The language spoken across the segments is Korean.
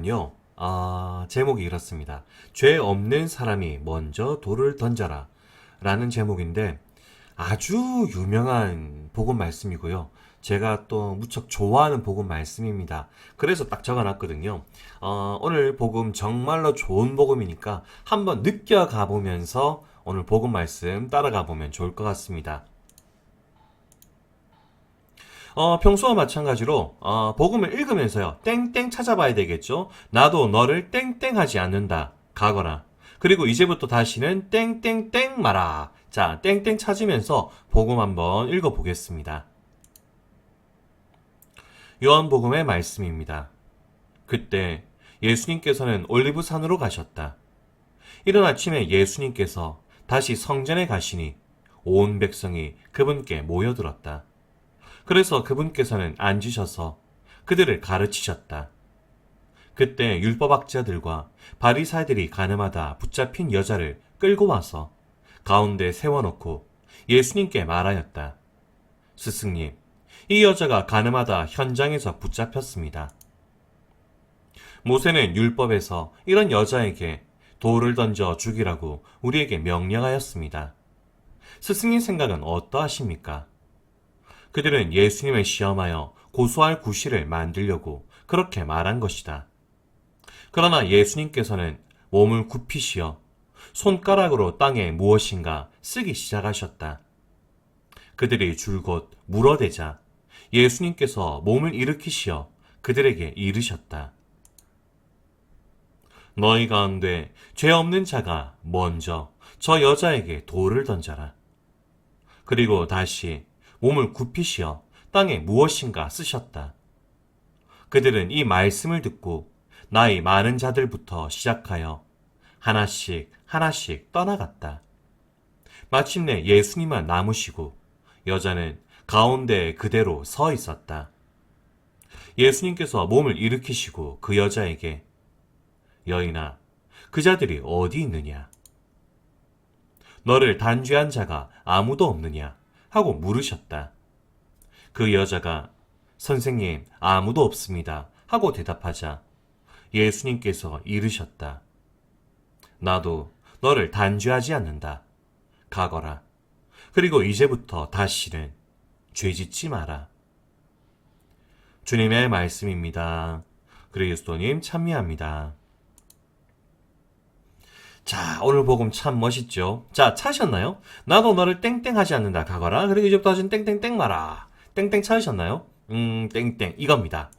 제목은요. 제목이 이렇습니다. 죄 없는 사람이 먼저 돌을 던져라 라는 제목인데 아주 유명한 복음 말씀이고요. 제가 또 무척 좋아하는 복음 말씀입니다. 그래서 딱 적어놨거든요. 오늘 복음 정말로 좋은 복음이니까 한번 느껴가 보면서 오늘 복음 말씀 따라가 보면 좋을 것 같습니다. 평소와 마찬가지로 복음을 읽으면서요. 땡땡 찾아봐야 되겠죠. 나도 너를 땡땡하지 않는다. 가거라. 그리고 이제부터 다시는 땡땡땡 마라. 자, 땡땡 찾으면서 복음 한번 읽어보겠습니다. 요한복음의 말씀입니다. 그때 예수님께서는 올리브산으로 가셨다. 이른 아침에 예수님께서 다시 성전에 가시니 온 백성이 그분께 모여들었다. 그래서 그분께서는 앉으셔서 그들을 가르치셨다. 그때 율법학자들과 바리사이들이 가늠하다 붙잡힌 여자를 끌고 와서 가운데 세워놓고 예수님께 말하였다. 스승님, 이 여자가 가늠하다 현장에서 붙잡혔습니다. 모세는 율법에서 이런 여자에게 돌을 던져 죽이라고 우리에게 명령하였습니다. 스승님 생각은 어떠하십니까? 그들은 예수님을 시험하여 고소할 구실을 만들려고 그렇게 말한 것이다. 그러나 예수님께서는 몸을 굽히시어 손가락으로 땅에 무엇인가 쓰기 시작하셨다. 그들이 줄곧 물어대자 예수님께서 몸을 일으키시어 그들에게 이르셨다. 너희 가운데 죄 없는 자가 먼저 저 여자에게 돌을 던져라. 그리고 다시 몸을 굽히시어 땅에 무엇인가 쓰셨다. 그들은 이 말씀을 듣고 나이 많은 자들부터 시작하여 하나씩 하나씩 떠나갔다. 마침내 예수님만 남으시고 여자는 가운데에 그대로 서 있었다. 예수님께서 몸을 일으키시고 그 여자에게 여인아, 그 자들이 어디 있느냐? 너를 단죄한 자가 아무도 없느냐? 하고 물으셨다. 그 여자가 선생님, 아무도 없습니다. 하고 대답하자 예수님께서 이르셨다. 나도 너를 단죄하지 않는다. 가거라. 그리고 이제부터 다시는 죄짓지 마라. 주님의 말씀입니다. 그리스도님 참여합니다. 자, 오늘 복음 참 멋있죠? 자, 찾으셨나요? 나도 너를 땡땡하지 않는다. 가거라. 그리고 이제부터 다시는 땡땡땡 마라. 땡땡 찾으셨나요? 땡땡. 이겁니다.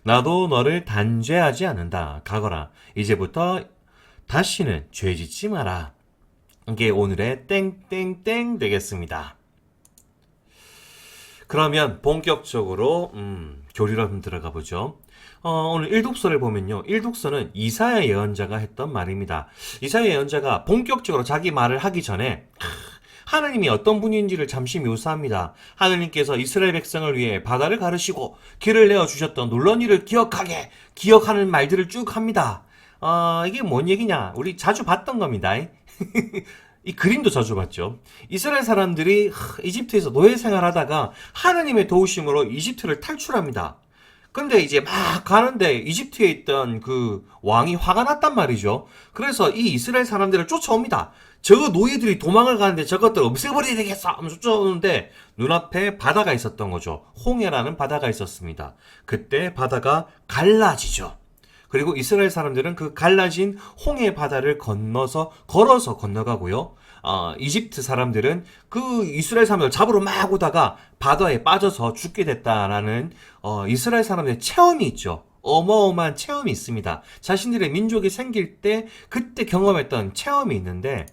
나도 너를 단죄하지 않는다. 가거라. 이제부터 다시는 죄짓지 마라. 이게 오늘의 땡땡땡 되겠습니다. 그러면 본격적으로 교리로 한번 들어가 보죠. 오늘 일독서를 보면요. 일독서는 이사야 예언자가 했던 말입니다. 이사야 예언자가 본격적으로 자기 말을 하기 전에 하나님이 어떤 분인지를 잠시 묘사합니다. 하나님께서 이스라엘 백성을 위해 바다를 가르시고 길을 내어주셨던 놀라운 일을 기억하는 말들을 쭉 합니다. 이게 뭔 얘기냐? 우리 자주 봤던 겁니다. 이 그림도 자주 봤죠. 이스라엘 사람들이 이집트에서 노예 생활하다가 하나님의 도우심으로 이집트를 탈출합니다. 근데 이제 막 가는데 이집트에 있던 그 왕이 화가 났단 말이죠. 그래서 이 이스라엘 사람들을 쫓아옵니다. 저 노예들이 도망을 가는데 저것들 없애버려야 되겠어 하면서 쫓아오는데 눈앞에 바다가 있었던 거죠. 홍해라는 바다가 있었습니다. 그때 바다가 갈라지죠. 그리고 이스라엘 사람들은 그 갈라진 홍해 바다를 걸어서 건너가고요. 이집트 사람들은 그 이스라엘 사람들 잡으러 막 오다가 바다에 빠져서 죽게 됐다라는 이스라엘 사람들의 체험이 있죠. 어마어마한 체험이 있습니다. 자신들의 민족이 생길 때 그때 경험했던 체험이 있는데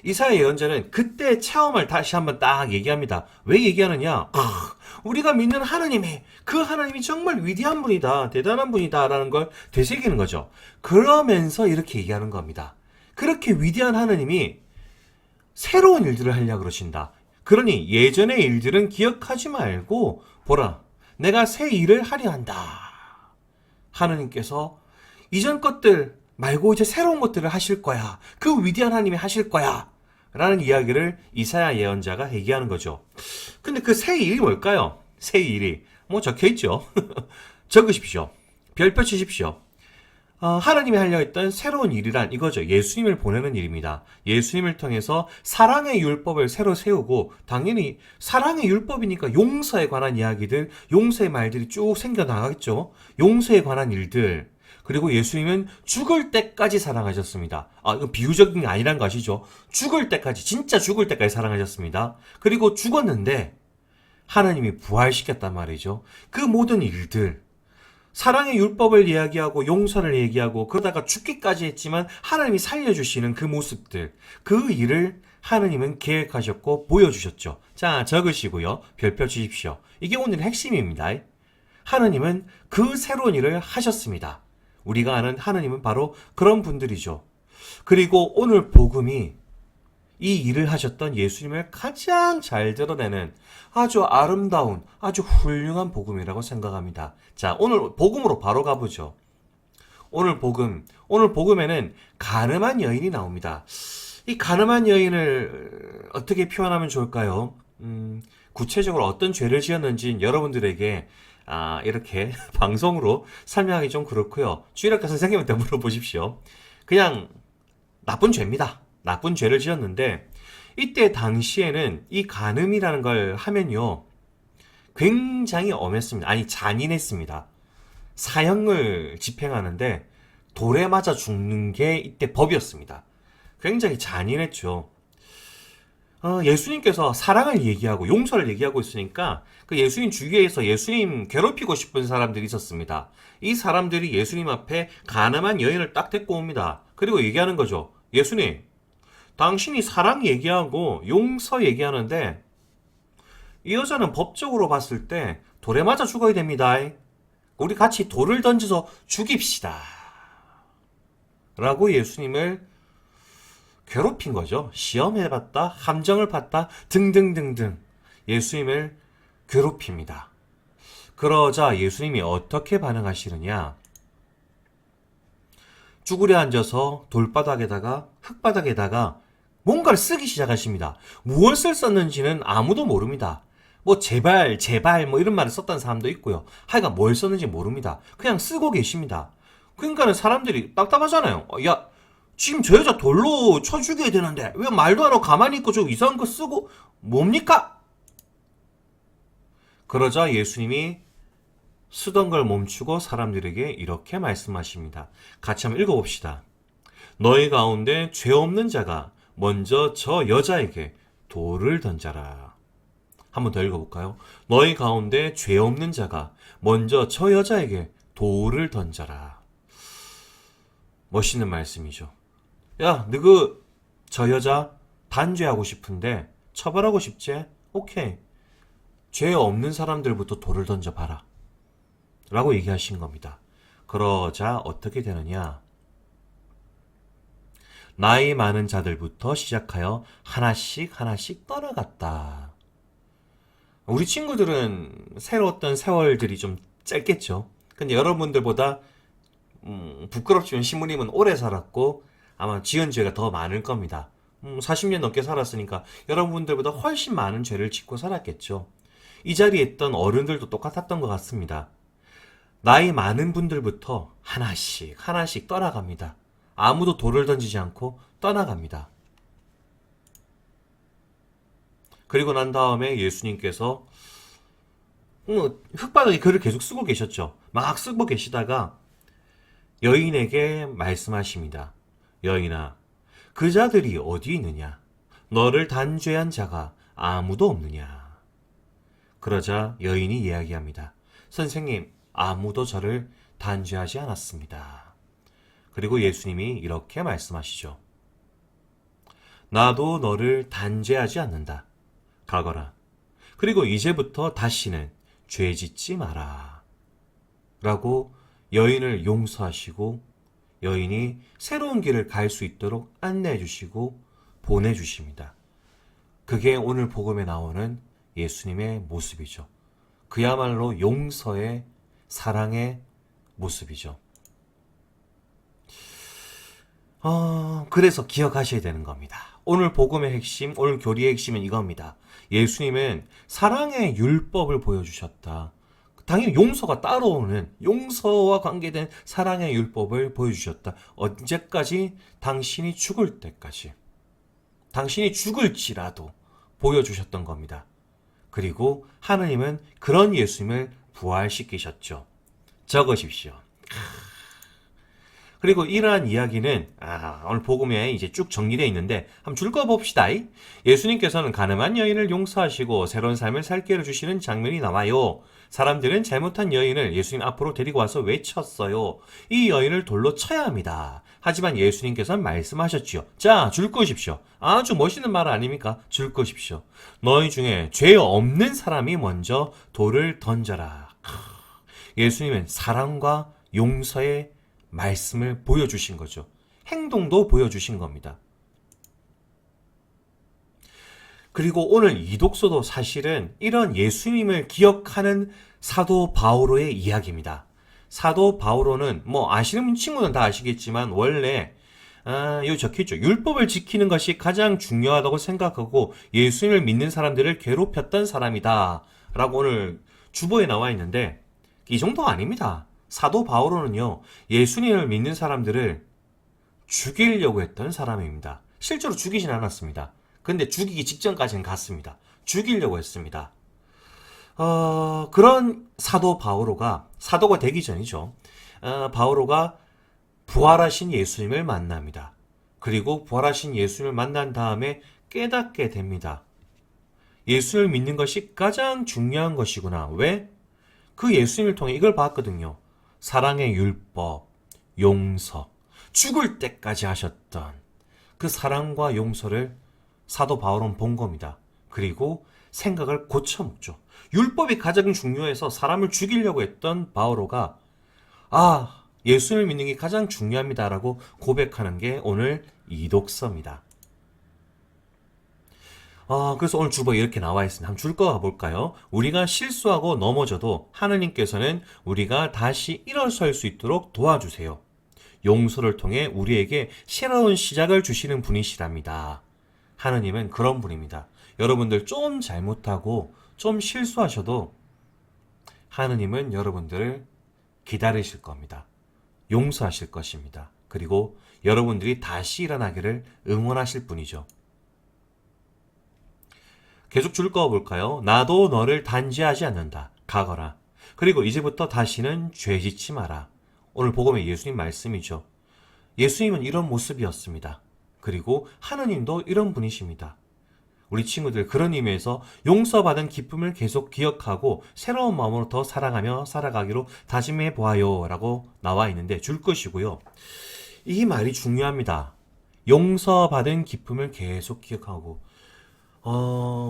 이사야 예언자는 그때 체험을 다시 한번 딱 얘기합니다. 왜 얘기하느냐? 우리가 믿는 그 하나님이 정말 위대한 분이다, 대단한 분이다 라는 걸 되새기는 거죠. 그러면서 이렇게 얘기하는 겁니다. 그렇게 위대한 하나님이 새로운 일들을 하려고 그러신다. 그러니 예전의 일들은 기억하지 말고 보라, 내가 새 일을 하려 한다. 하나님께서 이전 것들 말고 이제 새로운 것들을 하실 거야. 그 위대한 하나님이 하실 거야. 라는 이야기를 이사야 예언자가 얘기하는 거죠. 근데 그 새 일이 뭘까요? 새 일이 적혀있죠. 적으십시오. 별표 치십시오. 하나님이 하려 했던 새로운 일이란 이거죠. 예수님을 보내는 일입니다. 예수님을 통해서 사랑의 율법을 새로 세우고, 당연히 사랑의 율법이니까 용서에 관한 이야기들, 용서의 말들이 쭉 생겨나가겠죠. 용서에 관한 일들. 그리고 예수님은 죽을 때까지 사랑하셨습니다. 이건 비유적인 게 아니란 거 아시죠? 죽을 때까지, 진짜 죽을 때까지 사랑하셨습니다. 그리고 죽었는데 하나님이 부활시켰단 말이죠. 그 모든 일들, 사랑의 율법을 이야기하고 용서를 얘기하고 그러다가 죽기까지 했지만 하나님이 살려주시는 그 모습들, 그 일을 하나님은 계획하셨고 보여주셨죠. 자, 적으시고요. 별표 주십시오. 이게 오늘의 핵심입니다. 하나님은 그 새로운 일을 하셨습니다. 우리가 아는 하나님은 바로 그런 분들이죠. 그리고 오늘 복음이 이 일을 하셨던 예수님을 가장 잘 드러내는 아주 아름다운, 아주 훌륭한 복음이라고 생각합니다. 자, 오늘 복음으로 바로 가보죠. 오늘 복음에는 가늠한 여인이 나옵니다. 이 가늠한 여인을 어떻게 표현하면 좋을까요? 구체적으로 어떤 죄를 지었는지 여러분들에게 이렇게 방송으로 설명하기 좀 그렇고요. 주일학교 선생님한테 물어보십시오. 그냥 나쁜 죄입니다. 나쁜 죄를 지었는데, 이때 당시에는 이 간음이라는 걸 하면요, 굉장히 엄했습니다. 아니, 잔인했습니다. 사형을 집행하는데 돌에 맞아 죽는 게 이때 법이었습니다. 굉장히 잔인했죠. 예수님께서 사랑을 얘기하고 용서를 얘기하고 있으니까 그 예수님 주위에서 예수님 괴롭히고 싶은 사람들이 있었습니다. 이 사람들이 예수님 앞에 가늠한 여인을 딱 데리고 옵니다. 그리고 얘기하는 거죠. 예수님, 당신이 사랑 얘기하고 용서 얘기하는데 이 여자는 법적으로 봤을 때 돌에 맞아 죽어야 됩니다. 우리 같이 돌을 던져서 죽입시다. 라고 예수님을 괴롭힌 거죠. 시험해봤다, 함정을 봤다, 등등등등 예수님을 괴롭힙니다. 그러자 예수님이 어떻게 반응하시느냐? 쭈그려 앉아서 돌바닥에다가 흙바닥에다가 뭔가를 쓰기 시작하십니다. 무엇을 썼는지는 아무도 모릅니다. 뭐 제발 뭐 이런 말을 썼다는 사람도 있고요. 하여간 뭘 썼는지 모릅니다. 그냥 쓰고 계십니다. 그러니까는 사람들이 답답하잖아요. 야, 지금 저 여자 돌로 쳐 죽여야 되는데 왜 말도 안 하고 가만히 있고 저 이상한 거 쓰고 뭡니까? 그러자 예수님이 쓰던 걸 멈추고 사람들에게 이렇게 말씀하십니다. 같이 한번 읽어봅시다. 너희 가운데 죄 없는 자가 먼저 저 여자에게 돌을 던져라. 한번 더 읽어볼까요? 너희 가운데 죄 없는 자가 먼저 저 여자에게 돌을 던져라. 멋있는 말씀이죠. 야, 너그 저 여자 단죄하고 싶은데 처벌하고 싶지? 오케이. 죄 없는 사람들부터 돌을 던져봐라. 라고 얘기하신 겁니다. 그러자 어떻게 되느냐? 나이 많은 자들부터 시작하여 하나씩 떠나갔다. 우리 친구들은 새로웠던 세월들이 좀 짧겠죠. 근데 여러분들보다 부끄럽지만 신부님은 오래 살았고 아마 지은 죄가 더 많을 겁니다. 40년 넘게 살았으니까 여러분들보다 훨씬 많은 죄를 짓고 살았겠죠. 이 자리에 있던 어른들도 똑같았던 것 같습니다. 나이 많은 분들부터 하나씩 떠나갑니다. 아무도 돌을 던지지 않고 떠나갑니다. 그리고 난 다음에 예수님께서 흙바닥에 글을 계속 쓰고 계셨죠. 막 쓰고 계시다가 여인에게 말씀하십니다. 여인아, 그 자들이 어디 있느냐? 너를 단죄한 자가 아무도 없느냐? 그러자 여인이 이야기합니다. 선생님, 아무도 저를 단죄하지 않았습니다. 그리고 예수님이 이렇게 말씀하시죠. 나도 너를 단죄하지 않는다. 가거라. 그리고 이제부터 다시는 죄 짓지 마라. 라고 여인을 용서하시고 여인이 새로운 길을 갈 수 있도록 안내해 주시고 보내주십니다. 그게 오늘 복음에 나오는 예수님의 모습이죠. 그야말로 용서의 사랑의 모습이죠. 그래서 기억하셔야 되는 겁니다. 오늘 복음의 핵심, 오늘 교리의 핵심은 이겁니다. 예수님은 사랑의 율법을 보여주셨다. 당연히 용서가 따라오는 용서와 관계된 사랑의 율법을 보여주셨다. 언제까지? 당신이 죽을 때까지. 당신이 죽을지라도 보여주셨던 겁니다. 그리고 하느님은 그런 예수님을 부활시키셨죠. 적으십시오. 그리고 이러한 이야기는 오늘 복음에 이제 쭉 정리되어 있는데 한번 줄 거 봅시다. 예수님께서는 가늠한 여인을 용서하시고 새로운 삶을 살 기회를 주시는 장면이 나와요. 사람들은 잘못한 여인을 예수님 앞으로 데리고 와서 외쳤어요. 이 여인을 돌로 쳐야 합니다. 하지만 예수님께서는 말씀하셨지요. 자, 줄 것입시오. 아주 멋있는 말 아닙니까? 줄 것입시오. 너희 중에 죄 없는 사람이 먼저 돌을 던져라. 예수님은 사랑과 용서의 말씀을 보여주신 거죠. 행동도 보여주신 겁니다. 그리고 오늘 이 독서도 사실은 이런 예수님을 기억하는 사도 바오로의 이야기입니다. 사도 바오로는 뭐 아시는 친구는 다 아시겠지만 원래 여기 적혀있죠. 율법을 지키는 것이 가장 중요하다고 생각하고 예수님을 믿는 사람들을 괴롭혔던 사람이다 라고 오늘 주보에 나와 있는데 이 정도가 아닙니다. 사도 바오로는요, 예수님을 믿는 사람들을 죽이려고 했던 사람입니다. 실제로 죽이진 않았습니다. 근데 죽이기 직전까지는 갔습니다. 죽이려고 했습니다. 그런 사도 바오로가, 사도가 되기 전이죠. 바오로가 부활하신 예수님을 만납니다. 그리고 부활하신 예수님을 만난 다음에 깨닫게 됩니다. 예수님을 믿는 것이 가장 중요한 것이구나. 왜? 그 예수님을 통해 이걸 봤거든요. 사랑의 율법, 용서, 죽을 때까지 하셨던 그 사랑과 용서를 사도 바울은 본 겁니다. 그리고 생각을 고쳐먹죠. 율법이 가장 중요해서 사람을 죽이려고 했던 바오로가 예수를 믿는 게 가장 중요합니다라고 고백하는 게 오늘 이 독서입니다. 그래서 오늘 주보에 이렇게 나와 있습니다. 한번 줄 거 볼까요? 우리가 실수하고 넘어져도 하느님께서는 우리가 다시 일어설 수 있도록 도와주세요. 용서를 통해 우리에게 새로운 시작을 주시는 분이시랍니다. 하느님은 그런 분입니다. 여러분들 좀 잘못하고 좀 실수하셔도 하느님은 여러분들을 기다리실 겁니다. 용서하실 것입니다. 그리고 여러분들이 다시 일어나기를 응원하실 분이죠. 계속 줄 거 볼까요? 나도 너를 단죄하지 않는다. 가거라. 그리고 이제부터 다시는 죄 짓지 마라. 오늘 복음의 예수님 말씀이죠. 예수님은 이런 모습이었습니다. 그리고 하느님도 이런 분이십니다. 우리 친구들 그런 의미에서 용서받은 기쁨을 계속 기억하고 새로운 마음으로 더 사랑하며 살아가기로 다짐해 보아요 라고 나와 있는데 줄 것이고요. 이 말이 중요합니다. 용서받은 기쁨을 계속 기억하고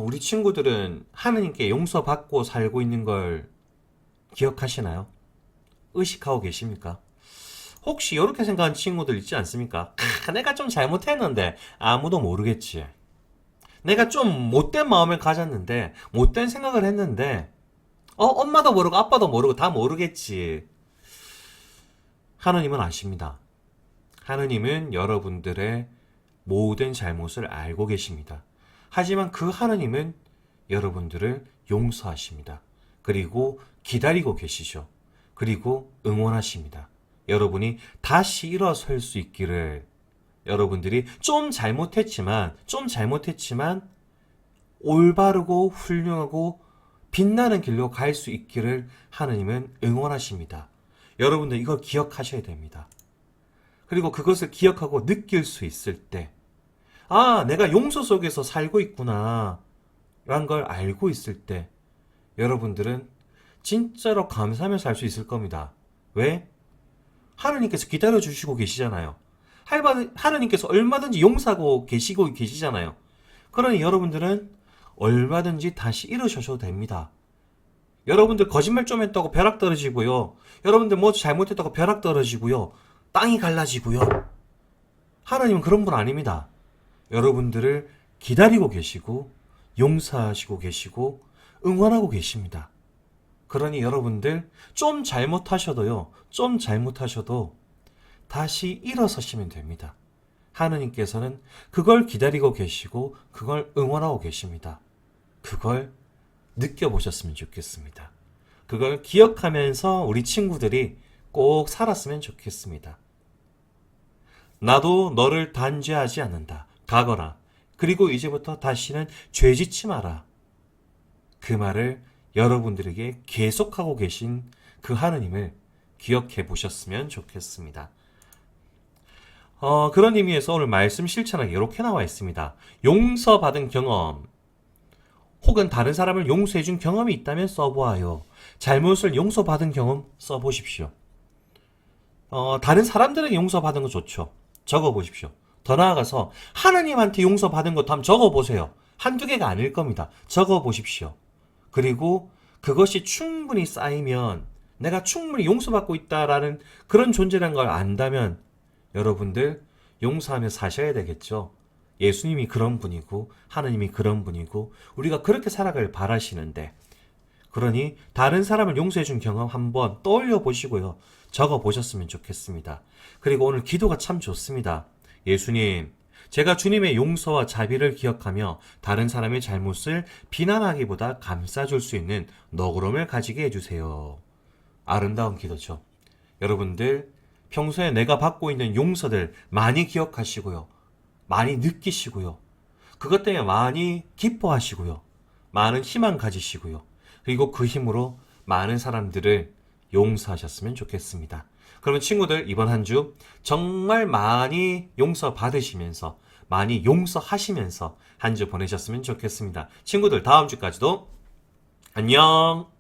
우리 친구들은 하느님께 용서받고 살고 있는 걸 기억하시나요? 의식하고 계십니까? 혹시 이렇게 생각하는 친구들 있지 않습니까? 내가 좀 잘못했는데 아무도 모르겠지. 내가 좀 못된 마음을 가졌는데 못된 생각을 했는데 엄마도 모르고 아빠도 모르고 다 모르겠지. 하느님은 아십니다. 하느님은 여러분들의 모든 잘못을 알고 계십니다. 하지만 그 하느님은 여러분들을 용서하십니다. 그리고 기다리고 계시죠. 그리고 응원하십니다. 여러분이 다시 일어설 수 있기를, 여러분들이 좀 잘못했지만 올바르고 훌륭하고 빛나는 길로 갈 수 있기를 하느님은 응원하십니다. 여러분들 이걸 기억하셔야 됩니다. 그리고 그것을 기억하고 느낄 수 있을 때 내가 용서 속에서 살고 있구나 라는 걸 알고 있을 때 여러분들은 진짜로 감사하며 살 수 있을 겁니다. 왜? 하느님께서 기다려주시고 계시잖아요. 하느님께서 얼마든지 용서하고 계시잖아요. 그러니 여러분들은 얼마든지 다시 일어서셔도 됩니다. 여러분들 거짓말 좀 했다고 벼락 떨어지고요. 여러분들 뭐 잘못했다고 벼락 떨어지고요. 땅이 갈라지고요. 하나님은 그런 분 아닙니다. 여러분들을 기다리고 계시고 용서하시고 계시고 응원하고 계십니다. 그러니 여러분들 좀 잘못하셔도 다시 일어서시면 됩니다. 하느님께서는 그걸 기다리고 계시고 그걸 응원하고 계십니다. 그걸 느껴보셨으면 좋겠습니다. 그걸 기억하면서 우리 친구들이 꼭 살았으면 좋겠습니다. 나도 너를 단죄하지 않는다. 가거라. 그리고 이제부터 다시는 죄짓지 마라. 그 말을 여러분들에게 계속하고 계신 그 하느님을 기억해 보셨으면 좋겠습니다. 그런 의미에서 오늘 말씀 실천하기 이렇게 나와 있습니다. 용서받은 경험, 혹은 다른 사람을 용서해준 경험이 있다면 써보아요. 잘못을 용서받은 경험 써보십시오. 다른 사람들에게 용서받은 거 좋죠. 적어보십시오. 더 나아가서 하나님한테 용서받은 것도 한번 적어보세요. 한두 개가 아닐 겁니다. 적어보십시오. 그리고 그것이 충분히 쌓이면 내가 충분히 용서받고 있다라는 그런 존재라는 걸 안다면 여러분들 용서하며 사셔야 되겠죠. 예수님이 그런 분이고 하나님이 그런 분이고 우리가 그렇게 살아가길 바라시는데, 그러니 다른 사람을 용서해 준 경험 한번 떠올려 보시고요. 적어 보셨으면 좋겠습니다. 그리고 오늘 기도가 참 좋습니다. 예수님, 제가 주님의 용서와 자비를 기억하며 다른 사람의 잘못을 비난하기보다 감싸줄 수 있는 너그러움을 가지게 해주세요. 아름다운 기도죠. 여러분들 평소에 내가 받고 있는 용서들 많이 기억하시고요. 많이 느끼시고요. 그것 때문에 많이 기뻐하시고요. 많은 희망 가지시고요. 그리고 그 힘으로 많은 사람들을 용서하셨으면 좋겠습니다. 그러면 친구들 이번 한 주 정말 많이 용서 받으시면서 많이 용서하시면서 한 주 보내셨으면 좋겠습니다. 친구들 다음 주까지도 안녕.